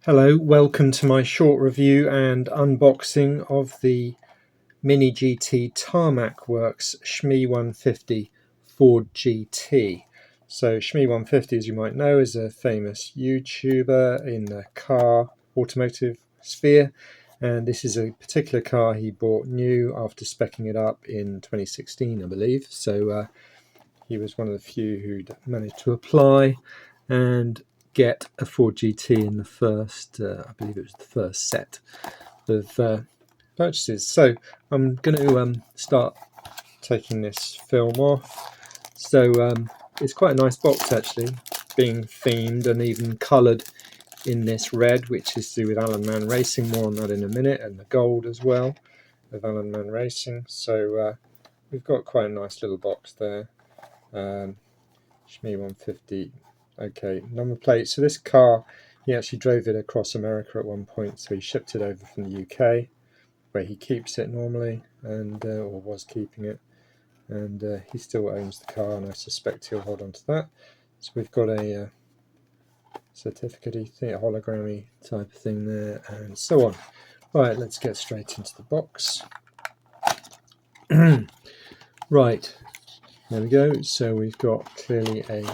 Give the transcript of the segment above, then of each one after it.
Hello, welcome to my short review and unboxing of the MiniGT Tarmac Works Shmee 150 Ford GT. So Shmee 150, as you might know, is a famous YouTuber in the car automotive sphere, and this is a particular car he bought new after speccing it up in 2016, I believe. So he was one of the few who'd managed to apply and get a Ford GT in the first, I believe it was the first set of purchases. So I'm going to start taking this film off. So it's quite a nice box actually, being themed and even coloured in this red, which is to do with Alan Mann Racing. More on that in a minute, and the gold as well of Alan Mann Racing. So we've got quite a nice little box there. Shmee 150. Okay, number plate. So this car, he actually drove it across America at one point, so he shipped it over from the UK, where he keeps it normally, and or was keeping it, and he still owns the car, and I suspect he'll hold on to that. So we've got a certificate-y thing, a hologrammy type of thing there, and so on. Right, let's get straight into the box. Right, there we go. So we've got clearly a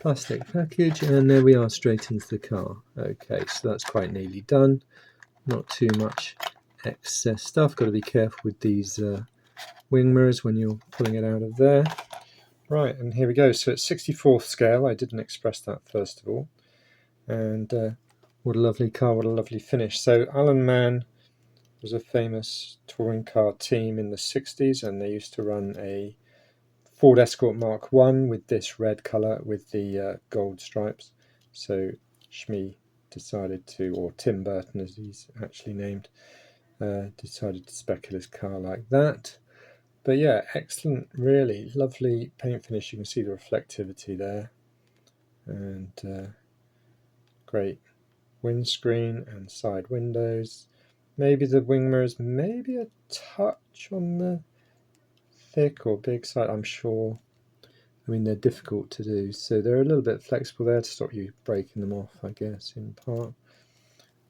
plastic package, and there we are, straight into the car. Okay, so that's quite neatly done, not too much excess stuff. Got to be careful with these wing mirrors when you're pulling it out of there. Right, and here we go. So it's 64th scale. I didn't express that first of all. And what a lovely car, what a lovely finish. So Alan Mann was a famous touring car team in the 60s, and they used to run a Ford Escort Mark I with this red colour with the gold stripes. So Shmee decided to, or Tim Burton as he's actually named, decided to spec his car like that. But yeah, excellent, really lovely paint finish. You can see the reflectivity there, and great windscreen and side windows. Maybe the wing mirrors, maybe a touch on the thick or big side, I'm sure. I mean, they're difficult to do, so they're a little bit flexible there to stop you breaking them off, I guess, in part.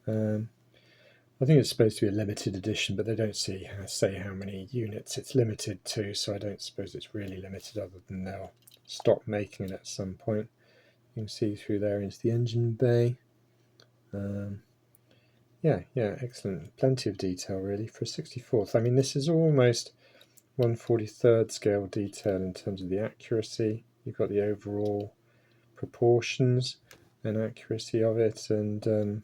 I think it's supposed to be a limited edition, but they don't say how many units it's limited to, so I don't suppose it's really limited, other than they'll stop making it at some point. You can see through there into the engine bay. Yeah, excellent. Plenty of detail, really, for a 64th. I mean, this is almost 1/43rd scale detail in terms of the accuracy. You've got the overall proportions and accuracy of it, and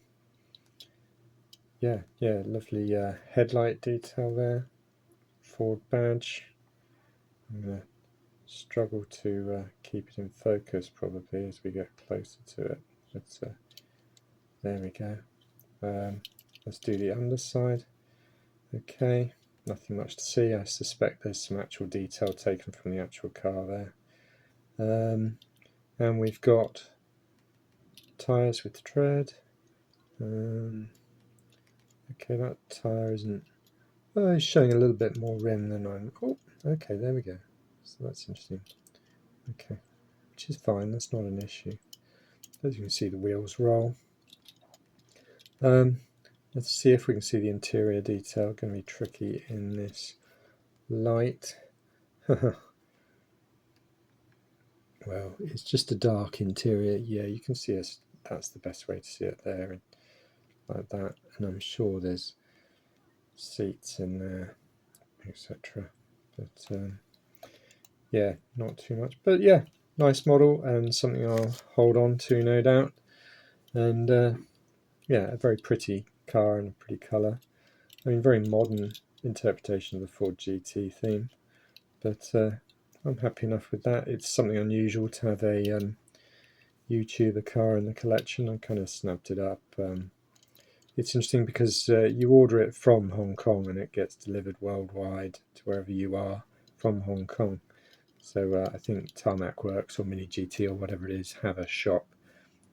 yeah, lovely headlight detail there. Ford badge. I'm going to struggle to keep it in focus probably as we get closer to it, but there we go. Let's do the underside. Okay, nothing much to see. I suspect there's some actual detail taken from the actual car there. And we've got tyres with tread. Okay, that tyre isn't... Oh, it's showing a little bit more rim than I'm... Oh, okay, there we go. So that's interesting. Okay, which is fine, that's not an issue. As you can see, the wheels roll. Let's see if we can see the interior detail. Going to be tricky in this light. Well, it's just a dark interior. Yeah, you can see it. That's the best way to see it there, and like that. And I'm sure there's seats in there, etc. But yeah, not too much. But yeah, nice model and something I'll hold on to, no doubt. And yeah, a very pretty car and a pretty colour. I mean, very modern interpretation of the Ford GT theme, but I'm happy enough with that. It's something unusual to have a YouTuber car in the collection. I kind of snapped it up. It's interesting because you order it from Hong Kong and it gets delivered worldwide to wherever you are from Hong Kong. So I think Tarmac Works or MiniGT or whatever it is have a shop.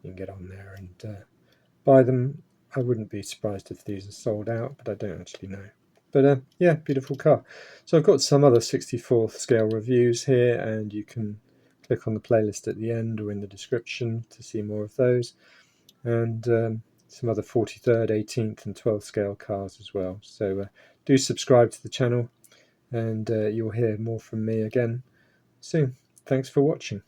You can get on there and buy them. I wouldn't be surprised if these are sold out, but I don't actually know. But yeah, beautiful car. So I've got some other 64th scale reviews here, and you can click on the playlist at the end or in the description to see more of those. And some other 43rd, 18th and 12th scale cars as well. So do subscribe to the channel, and you'll hear more from me again soon. Thanks for watching.